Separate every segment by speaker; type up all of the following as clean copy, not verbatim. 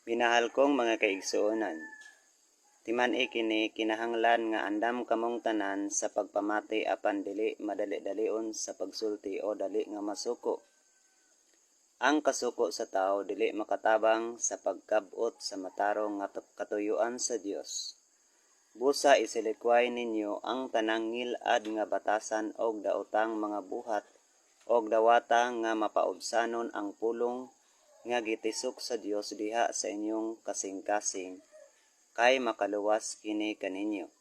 Speaker 1: Minahal kong mga kaigsuonan, timan kini kinahanglan nga andam kamong tanan sa pagpamati apan dili madali-dalion sa pagsulti o dali nga masuko. Ang kasuko sa tao dili makatabang sa pagkabot sa matarong nga katuyuan sa Dios. Busa isilikway ninyo ang tanang ngil-ad nga batasan og daotang mga buhat og dawata nga mapaubsanon ang pulong nga gitisok sa Dios diha sa inyong kasing-kasing kay makaluwas kini kaninyo.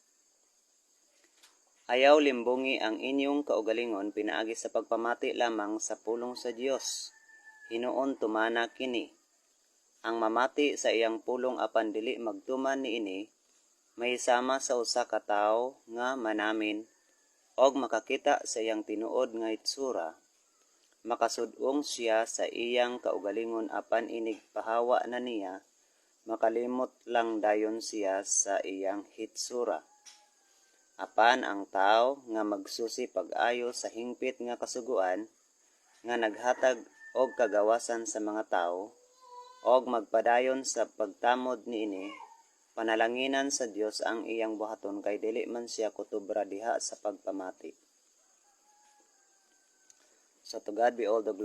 Speaker 1: Ayaw limbungi ang inyong kaugalingon pinaagi sa pagpamati lamang sa pulong sa Dios. Hinuon tumana kini. Ang mamati sa iyang pulong apan dili magtuman niini mahisama sa usa ka tawo nga manamin og makakita sa iyang tinuod nga hitsura. Makasud-ong siya sa iyang kaugalingon apan inig pahawa na niya, makalimot lang dayon siya sa iyang hitsura. Apan ang tao nga magsusi pag-ayo sa hingpit nga kasuguan nga naghatag og kagawasan sa mga tao og magpadayon sa pagtamod niini, panalanginan sa Dios ang iyang buhaton kay dili man siya kutubra diha sa pagpamati. So to God be all the glory.